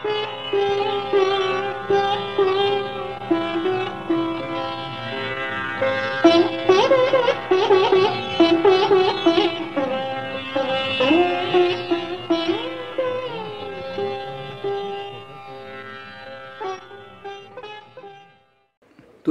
तो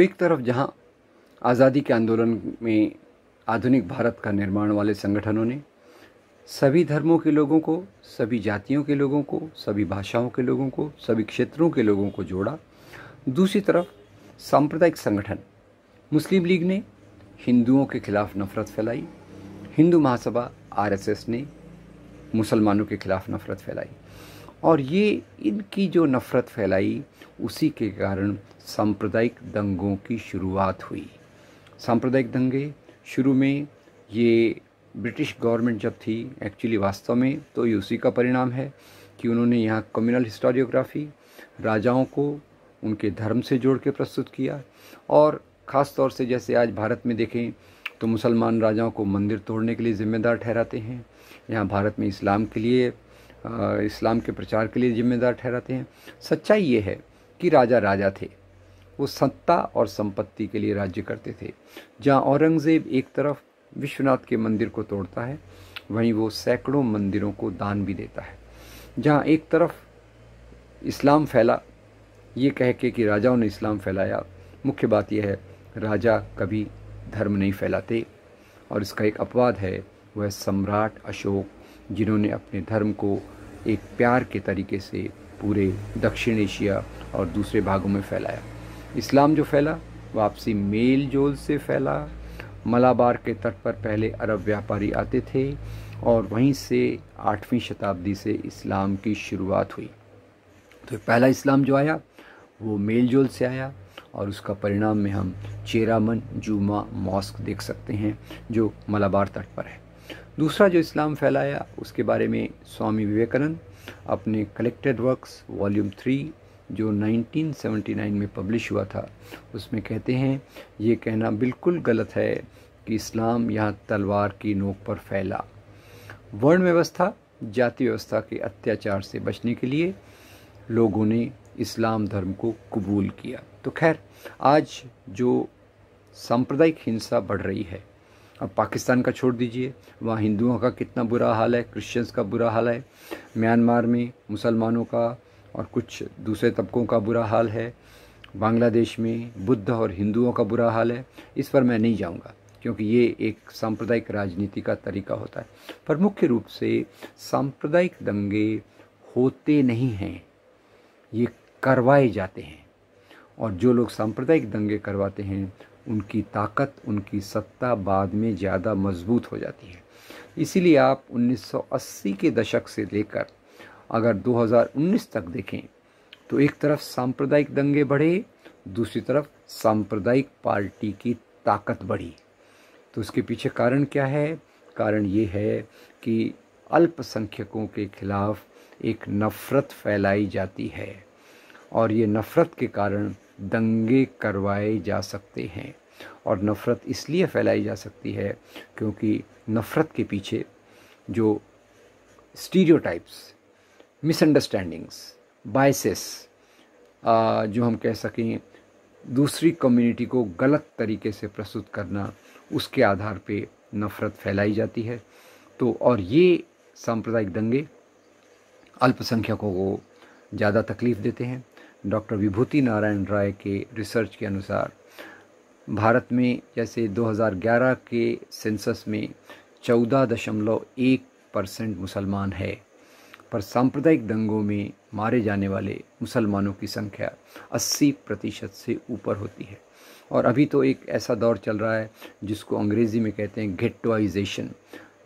एक तरफ जहाँ आज़ादी के आंदोलन में आधुनिक भारत का निर्माण वाले संगठनों ने सभी धर्मों के लोगों को, सभी जातियों के लोगों को, सभी भाषाओं के लोगों को, सभी क्षेत्रों के लोगों को जोड़ा, दूसरी तरफ सांप्रदायिक संगठन मुस्लिम लीग ने हिंदुओं के खिलाफ नफरत फैलाई, हिंदू महासभा आरएसएस ने मुसलमानों के खिलाफ नफरत फैलाई, और ये इनकी जो नफरत फैलाई उसी के कारण सांप्रदायिक दंगों की शुरुआत हुई। सांप्रदायिक दंगे शुरू में ये ब्रिटिश गवर्नमेंट जब थी, एक्चुअली वास्तव में तो ये उसी का परिणाम है कि उन्होंने यहाँ कम्युनल हिस्टोरियोग्राफी राजाओं को उनके धर्म से जोड़ के प्रस्तुत किया, और ख़ास तौर से जैसे आज भारत में देखें तो मुसलमान राजाओं को मंदिर तोड़ने के लिए ज़िम्मेदार ठहराते हैं, यहाँ भारत में इस्लाम के प्रचार के लिए जिम्मेदार ठहराते हैं। सच्चाई ये है कि राजा राजा थे, वो सत्ता और संपत्ति के लिए राज्य करते थे। जहाँ औरंगज़ेब एक तरफ विश्वनाथ के मंदिर को तोड़ता है, वहीं वो सैकड़ों मंदिरों को दान भी देता है। जहाँ एक तरफ इस्लाम फैला, ये कह के कि राजाओं ने इस्लाम फैलाया, मुख्य बात यह है राजा कभी धर्म नहीं फैलाते, और इसका एक अपवाद है, वह सम्राट अशोक, जिन्होंने अपने धर्म को एक प्यार के तरीके से पूरे दक्षिण एशिया और दूसरे भागों में फैलाया। इस्लाम जो फैला वो आपसी मेल जोल से फैला। मलाबार के तट पर पहले अरब व्यापारी आते थे और वहीं से 8वीं शताब्दी से इस्लाम की शुरुआत हुई। तो पहला इस्लाम जो आया वो मेल जोल से आया, और उसका परिणाम में हम चेरामन जुमा मॉस्क देख सकते हैं जो मलाबार तट पर है। दूसरा जो इस्लाम फैलाया उसके बारे में स्वामी विवेकानंद अपने कलेक्टेड वर्क्स वॉल्यूम 3 जो 1979 में पब्लिश हुआ था उसमें कहते हैं, ये कहना बिल्कुल गलत है कि इस्लाम यहाँ तलवार की नोक पर फैला। वर्ण व्यवस्था, जाति व्यवस्था के अत्याचार से बचने के लिए लोगों ने इस्लाम धर्म को कबूल किया। तो खैर, आज जो सांप्रदायिक हिंसा बढ़ रही है, अब पाकिस्तान का छोड़ दीजिए, वहाँ हिंदुओं का कितना बुरा हाल है, क्रिश्चियंस का बुरा हाल है, म्यांमार में मुसलमानों का और कुछ दूसरे तबकों का बुरा हाल है, बांग्लादेश में बुद्ध और हिंदुओं का बुरा हाल है। इस पर मैं नहीं जाऊंगा क्योंकि ये एक सांप्रदायिक राजनीति का तरीका होता है। पर मुख्य रूप से सांप्रदायिक दंगे होते नहीं हैं, ये करवाए जाते हैं, और जो लोग सांप्रदायिक दंगे करवाते हैं उनकी ताकत, उनकी सत्ता बाद में ज़्यादा मजबूत हो जाती है। इसीलिए आप 1980 के दशक से लेकर अगर 2019 तक देखें तो एक तरफ सांप्रदायिक दंगे बढ़े, दूसरी तरफ सांप्रदायिक पार्टी की ताकत बढ़ी। तो उसके पीछे कारण क्या है? कारण ये है कि अल्पसंख्यकों के खिलाफ एक नफ़रत फैलाई जाती है, और ये नफ़रत के कारण दंगे करवाए जा सकते हैं। और नफ़रत इसलिए फैलाई जा सकती है क्योंकि नफ़रत के पीछे जो स्टीरियोटाइप्स, मिसअंडरस्टैंडिंग्स, बायसेस, जो हम कह सकें दूसरी कम्युनिटी को गलत तरीके से प्रस्तुत करना, उसके आधार पे नफ़रत फैलाई जाती है। तो और ये सांप्रदायिक दंगे अल्पसंख्यकों को ज़्यादा तकलीफ़ देते हैं। डॉक्टर विभूति नारायण राय के रिसर्च के अनुसार भारत में जैसे 2011 के सेंसस में 14.1% मुसलमान है, पर सांप्रदायिक दंगों में मारे जाने वाले मुसलमानों की संख्या 80% से ऊपर होती है। और अभी तो एक ऐसा दौर चल रहा है जिसको अंग्रेज़ी में कहते हैं गेट्टोइजेशन।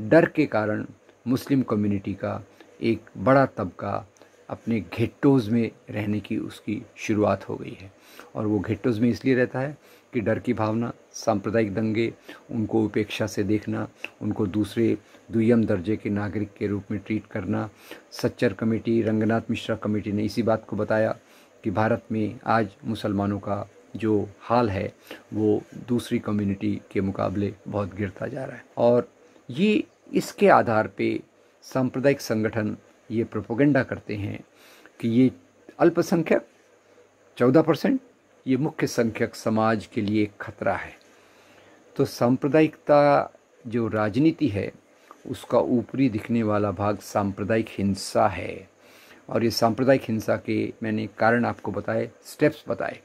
डर के कारण मुस्लिम कम्युनिटी का एक बड़ा तबका अपने घेट्टोज़ में रहने की उसकी शुरुआत हो गई है, और वो घेट्टोज़ में इसलिए रहता है कि डर की भावना, सांप्रदायिक दंगे, उनको उपेक्षा से देखना, उनको दूसरे दुय्यम दर्जे के नागरिक के रूप में ट्रीट करना। सच्चर कमेटी, रंगनाथ मिश्रा कमेटी ने इसी बात को बताया कि भारत में आज मुसलमानों का जो हाल है वो दूसरी कम्युनिटी के मुकाबले बहुत गिरता जा रहा है। और ये इसके आधार पे सांप्रदायिक संगठन ये प्रोपेगेंडा करते हैं कि ये अल्पसंख्यक 14%, ये मुख्य संख्यक समाज के लिए एक खतरा है। तो सांप्रदायिकता जो राजनीति है उसका ऊपरी दिखने वाला भाग सांप्रदायिक हिंसा है। और ये सांप्रदायिक हिंसा के मैंने कारण आपको बताए, स्टेप्स बताए।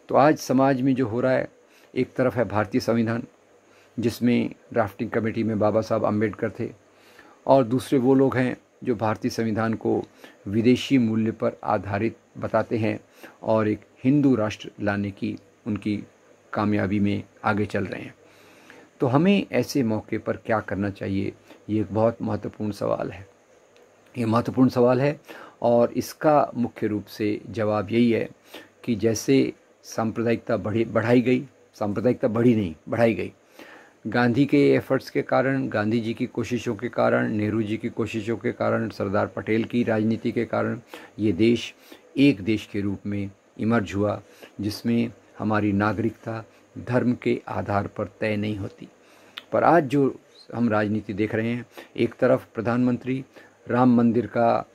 तो आज समाज में जो हो रहा है, एक तरफ है भारतीय संविधान जिसमें ड्राफ्टिंग कमेटी में बाबा साहब अम्बेडकर थे, और दूसरे वो लोग हैं जो भारतीय संविधान को विदेशी मूल्य पर आधारित बताते हैं और एक हिंदू राष्ट्र लाने की उनकी कामयाबी में आगे चल रहे हैं। तो हमें ऐसे मौके पर क्या करना चाहिए, ये एक बहुत महत्वपूर्ण सवाल है। ये महत्वपूर्ण सवाल है और इसका मुख्य रूप से जवाब यही है कि जैसे सांप्रदायिकता बढ़ाई गई, सांप्रदायिकता बढ़ी नहीं, बढ़ाई गई। गांधी के एफर्ट्स के कारण, गांधी जी की कोशिशों के कारण, नेहरू जी की कोशिशों के कारण, सरदार पटेल की राजनीति के कारण ये देश एक देश के रूप में इमर्ज हुआ जिसमें हमारी नागरिकता धर्म के आधार पर तय नहीं होती। पर आज जो हम राजनीति देख रहे हैं, एक तरफ प्रधानमंत्री राम मंदिर का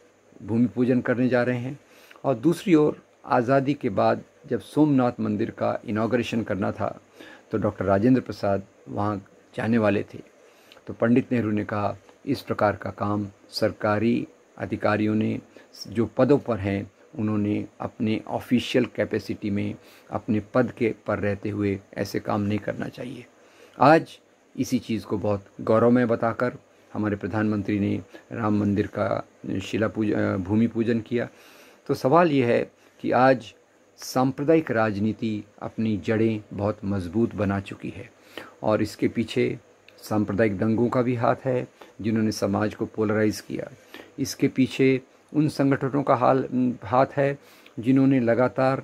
भूमि पूजन करने जा रहे हैं और दूसरी ओर आज़ादी के बाद जब सोमनाथ मंदिर का इनॉग्रेशन करना था तो डॉक्टर राजेंद्र प्रसाद वहाँ जाने वाले थे। तो पंडित नेहरू ने कहा इस प्रकार का काम सरकारी अधिकारियों ने जो पदों पर हैं उन्होंने अपने ऑफिशियल कैपेसिटी में अपने पद के पर रहते हुए ऐसे काम नहीं करना चाहिए। आज इसी चीज़ को बहुत गौरवमय बताकर हमारे प्रधानमंत्री ने राम मंदिर का भूमि पूजन किया। तो सवाल ये है कि आज सांप्रदायिक राजनीति अपनी जड़ें बहुत मजबूत बना चुकी है और इसके पीछे सांप्रदायिक दंगों का भी हाथ है जिन्होंने समाज को पोलराइज़ किया। इसके पीछे उन संगठनों का हाथ है जिन्होंने लगातार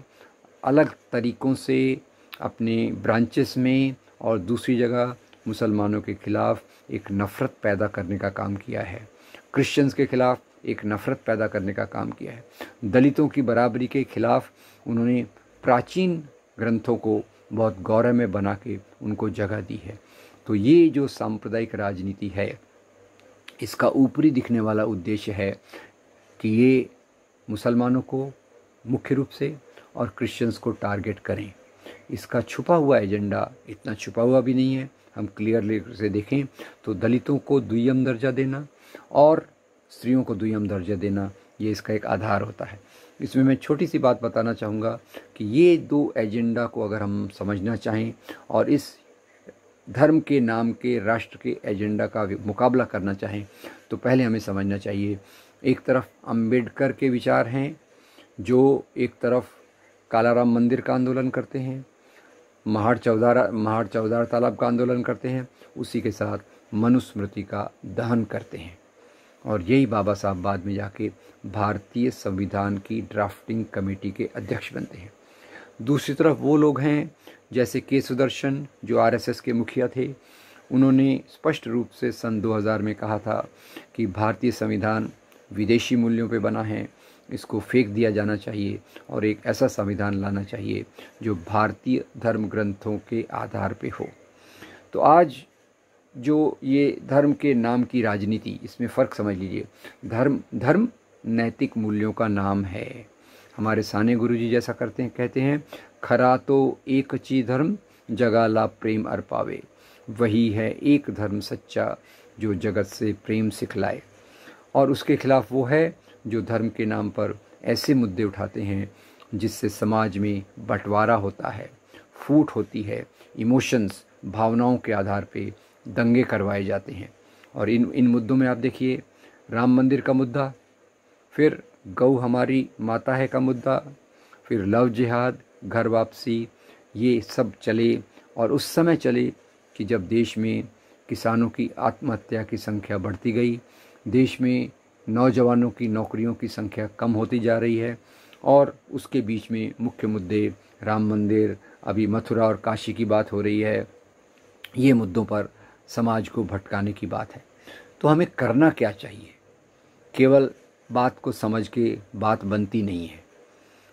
अलग तरीक़ों से अपने ब्रांचेस में और दूसरी जगह मुसलमानों के ख़िलाफ़ एक नफ़रत पैदा करने का काम किया है, क्रिश्चियंस के ख़िलाफ़ एक नफ़रत पैदा करने का काम किया है, दलितों की बराबरी के ख़िलाफ़ उन्होंने प्राचीन ग्रंथों को बहुत गौरव में बना के उनको जगह दी है। तो ये जो सांप्रदायिक राजनीति है इसका ऊपरी दिखने वाला उद्देश्य है कि ये मुसलमानों को मुख्य रूप से और क्रिश्चियंस को टारगेट करें। इसका छुपा हुआ एजेंडा इतना छुपा हुआ भी नहीं है। हम क्लियरली से देखें तो दलितों को दुय्यम दर्जा देना और स्त्रियों को दुय्यम दर्जा देना, ये इसका एक आधार होता है। इसमें मैं छोटी सी बात बताना चाहूँगा कि ये दो एजेंडा को अगर हम समझना चाहें और इस धर्म के नाम के राष्ट्र के एजेंडा का मुकाबला करना चाहें तो पहले हमें समझना चाहिए, एक तरफ अंबेडकर के विचार हैं जो एक तरफ कालाराम मंदिर का आंदोलन करते हैं, महाड़ चौधार तालाब का आंदोलन करते हैं, उसी के साथ मनुस्मृति का दहन करते हैं और यही बाबा साहब बाद में जाके भारतीय संविधान की ड्राफ्टिंग कमेटी के अध्यक्ष बनते हैं। दूसरी तरफ वो लोग हैं जैसे के सुदर्शन जो आरएसएस के मुखिया थे, उन्होंने स्पष्ट रूप से सन 2000 में कहा था कि भारतीय संविधान विदेशी मूल्यों पे बना है, इसको फेंक दिया जाना चाहिए और एक ऐसा संविधान लाना चाहिए जो भारतीय धर्म ग्रंथों के आधार पे हो। तो आज जो ये धर्म के नाम की राजनीति, इसमें फ़र्क समझ लीजिए। धर्म नैतिक मूल्यों का नाम है। हमारे साने गुरुजी जैसा कहते हैं खरा तो एक ची धर्म जगा ला प्रेम अर पावे, वही है एक धर्म सच्चा जो जगत से प्रेम सिखलाए। और उसके खिलाफ वो है जो धर्म के नाम पर ऐसे मुद्दे उठाते हैं जिससे समाज में बंटवारा होता है, फूट होती है, इमोशंस भावनाओं के आधार पे दंगे करवाए जाते हैं। और इन मुद्दों में आप देखिए, राम मंदिर का मुद्दा, फिर गौ हमारी माता है का मुद्दा, फिर लव जिहाद, घर वापसी, ये सब चले और उस समय चले कि जब देश में किसानों की आत्महत्या की संख्या बढ़ती गई, देश में नौजवानों की नौकरियों की संख्या कम होती जा रही है और उसके बीच में मुख्य मुद्दे राम मंदिर, अभी मथुरा और काशी की बात हो रही है। ये मुद्दों पर समाज को भटकाने की बात है। तो हमें करना क्या चाहिए? केवल बात को समझ के बात बनती नहीं है।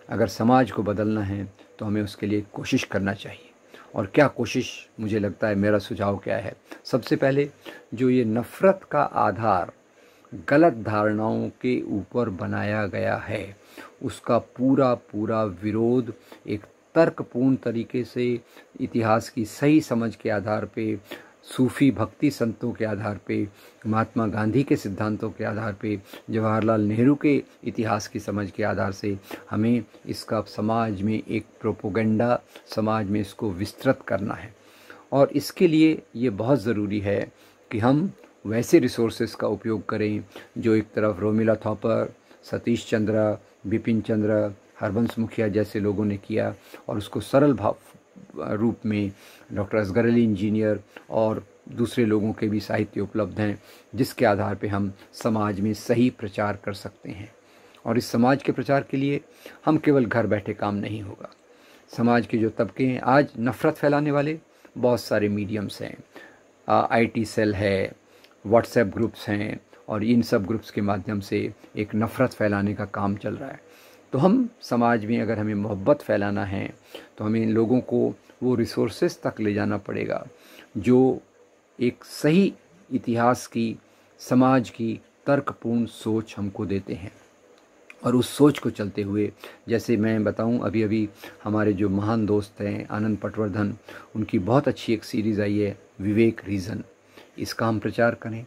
अगर समाज को बदलना है तो हमें उसके लिए कोशिश करना चाहिए। और क्या कोशिश, मुझे लगता है मेरा सुझाव क्या है, सबसे पहले जो ये नफ़रत का आधार गलत धारणाओं के ऊपर बनाया गया है, उसका पूरा पूरा विरोध एक तर्कपूर्ण तरीके से, इतिहास की सही समझ के आधार पे, सूफी भक्ति संतों के आधार पे, महात्मा गांधी के सिद्धांतों के आधार पे, जवाहरलाल नेहरू के इतिहास की समझ के आधार से हमें इसका समाज में एक प्रोपोगंडा, समाज में इसको विस्तृत करना है। और इसके लिए ये बहुत ज़रूरी है कि हम वैसे रिसोर्सेज का उपयोग करें जो एक तरफ रोमिला थॉपर, सतीश चंद्र, बिपिन चंद्र, हरबंस मुखिया जैसे लोगों ने किया, और उसको सरल भाव रूप में डॉक्टर असगर अली इंजीनियर और दूसरे लोगों के भी साहित्य उपलब्ध हैं, जिसके आधार पे हम समाज में सही प्रचार कर सकते हैं। और इस समाज के प्रचार के लिए हम केवल घर बैठे काम नहीं होगा। समाज के जो तबके हैं, आज नफ़रत फैलाने वाले बहुत सारे मीडियम्स हैं, आईटी सेल है, व्हाट्सएप ग्रुप्स हैं, और इन सब ग्रुप्स के माध्यम से एक नफ़रत फैलाने का काम चल रहा है। तो हम समाज में अगर हमें मोहब्बत फैलाना है तो हमें इन लोगों को वो रिसोर्सेज तक ले जाना पड़ेगा जो एक सही इतिहास की, समाज की तर्कपूर्ण सोच हमको देते हैं। और उस सोच को चलते हुए, जैसे मैं बताऊं, अभी अभी हमारे जो महान दोस्त हैं आनंद पटवर्धन, उनकी बहुत अच्छी एक सीरीज़ आई है विवेक रीज़न, इसका हम प्रचार करें।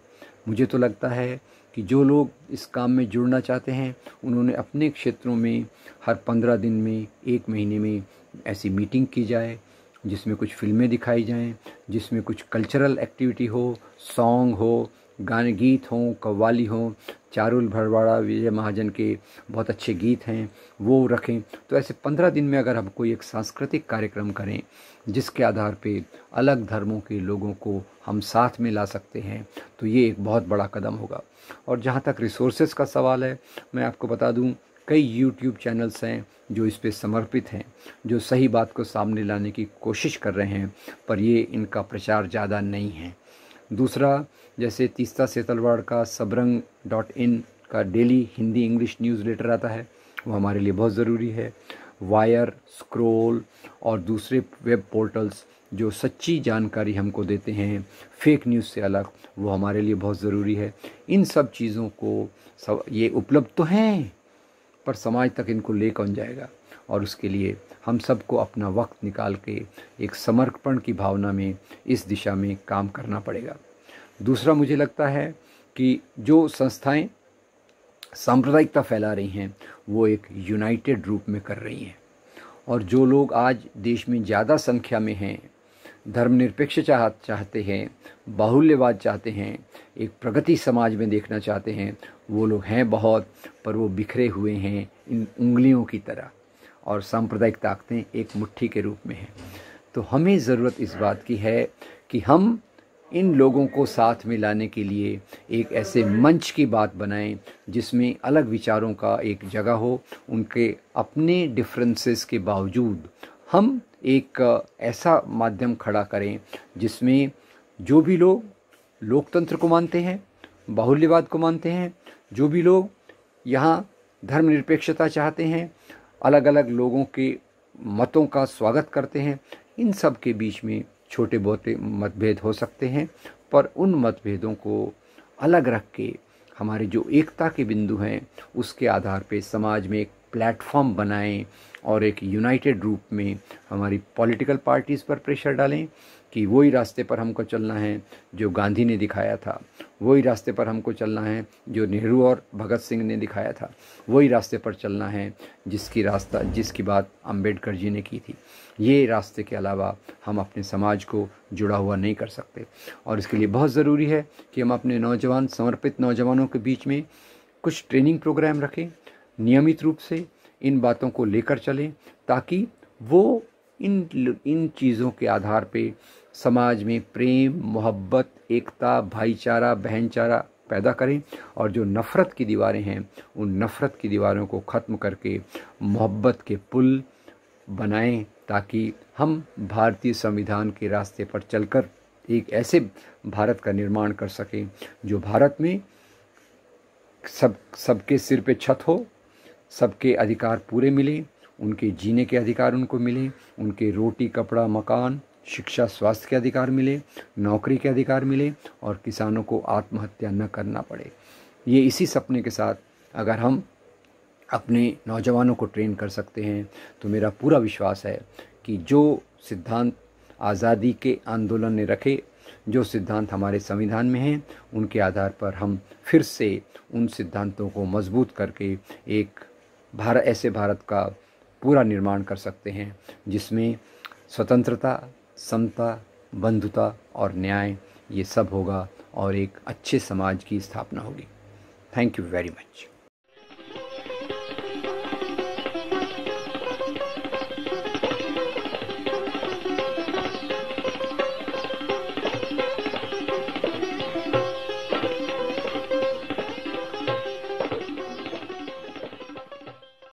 मुझे तो लगता है कि जो लोग इस काम में जुड़ना चाहते हैं, उन्होंने अपने क्षेत्रों में हर 15 दिन में, 1 महीने में ऐसी मीटिंग की जाए जिसमें कुछ फिल्में दिखाई जाएं, जिसमें कुछ कल्चरल एक्टिविटी हो, सॉन्ग हो, गाने, गीत हों, कव्वाली हों। चारुल भरवाड़ा, विजय महाजन के बहुत अच्छे गीत हैं, वो रखें। तो ऐसे 15 दिन में अगर हम कोई एक सांस्कृतिक कार्यक्रम करें जिसके आधार पे अलग धर्मों के लोगों को हम साथ में ला सकते हैं, तो ये एक बहुत बड़ा कदम होगा। और जहाँ तक रिसोर्सेज का सवाल है, मैं आपको बता दूँ, कई यूट्यूब चैनल्स हैं जो इस पे समर्पित हैं, जो सही बात को सामने लाने की कोशिश कर रहे हैं, पर ये इनका प्रचार ज़्यादा नहीं है। दूसरा, जैसे तीस्ता सेतलवाड़ का सबरंग.in का डेली हिंदी इंग्लिश न्यूज़लेटर आता है, वो हमारे लिए बहुत ज़रूरी है। वायर, स्क्रोल और दूसरे वेब पोर्टल्स जो सच्ची जानकारी हमको देते हैं फेक न्यूज़ से अलग, वो हमारे लिए बहुत ज़रूरी है। इन सब चीज़ों को ये उपलब्ध तो हैं, पर समाज तक इनको ले कौन जाएगा? और उसके लिए हम सबको अपना वक्त निकाल के एक समर्पण की भावना में इस दिशा में काम करना पड़ेगा। दूसरा, मुझे लगता है कि जो संस्थाएं सांप्रदायिकता फैला रही हैं, वो एक यूनाइटेड रूप में कर रही हैं। और जो लोग आज देश में ज़्यादा संख्या में हैं, धर्मनिरपेक्ष चाहते हैं, बाहुल्यवाद चाहते हैं, एक प्रगति समाज में देखना चाहते हैं, वो लोग हैं बहुत, पर वो बिखरे हुए हैं इन उंगलियों की तरह, और सांप्रदायिक ताकतें एक मुट्ठी के रूप में हैं। तो हमें ज़रूरत इस बात की है कि हम इन लोगों को साथ में लाने के लिए एक ऐसे मंच की बात बनाएं जिसमें अलग विचारों का एक जगह हो। उनके अपने डिफरेंसेस के बावजूद हम एक ऐसा माध्यम खड़ा करें जिसमें जो भी लोग लोकतंत्र को मानते हैं, बाहुल्यवाद को मानते हैं, जो भी लोग यहाँ धर्मनिरपेक्षता चाहते हैं, अलग अलग लोगों के मतों का स्वागत करते हैं, इन सब के बीच में छोटे बहुत मतभेद हो सकते हैं, पर उन मतभेदों को अलग रख के हमारे जो एकता के बिंदु हैं उसके आधार पे समाज में एक प्लेटफॉर्म बनाएं और एक यूनाइटेड रूप में हमारी पॉलिटिकल पार्टीज़ पर प्रेशर डालें कि वही रास्ते पर हमको चलना है जो गांधी ने दिखाया था, वही रास्ते पर हमको चलना है जो नेहरू और भगत सिंह ने दिखाया था, वही रास्ते पर चलना है जिसकी बात अंबेडकर जी ने की थी। ये रास्ते के अलावा हम अपने समाज को जुड़ा हुआ नहीं कर सकते। और इसके लिए बहुत ज़रूरी है कि हम अपने नौजवान, समर्पित नौजवानों के बीच में कुछ ट्रेनिंग प्रोग्राम रखें, नियमित रूप से इन बातों को लेकर चलें, ताकि वो इन चीज़ों के आधार पे समाज में प्रेम, मोहब्बत, एकता, भाईचारा, बहनचारा पैदा करें, और जो नफ़रत की दीवारें हैं उन नफ़रत की दीवारों को ख़त्म करके मोहब्बत के पुल बनाएं, ताकि हम भारतीय संविधान के रास्ते पर चलकर एक ऐसे भारत का निर्माण कर सकें जो भारत में सबके सिर पे छत हो, सबके अधिकार पूरे मिले, उनके जीने के अधिकार उनको मिले, उनके रोटी, कपड़ा, मकान, शिक्षा, स्वास्थ्य के अधिकार मिले, नौकरी के अधिकार मिले, और किसानों को आत्महत्या न करना पड़े। ये इसी सपने के साथ अगर हम अपने नौजवानों को ट्रेन कर सकते हैं तो मेरा पूरा विश्वास है कि जो सिद्धांत आज़ादी के आंदोलन ने रखे, जो सिद्धांत हमारे संविधान में हैं, उनके आधार पर हम फिर से उन सिद्धांतों को मजबूत करके एक ऐसे भारत का पूरा निर्माण कर सकते हैं जिसमें स्वतंत्रता, समता, बंधुता और न्याय ये सब होगा और एक अच्छे समाज की स्थापना होगी। Thank you very much.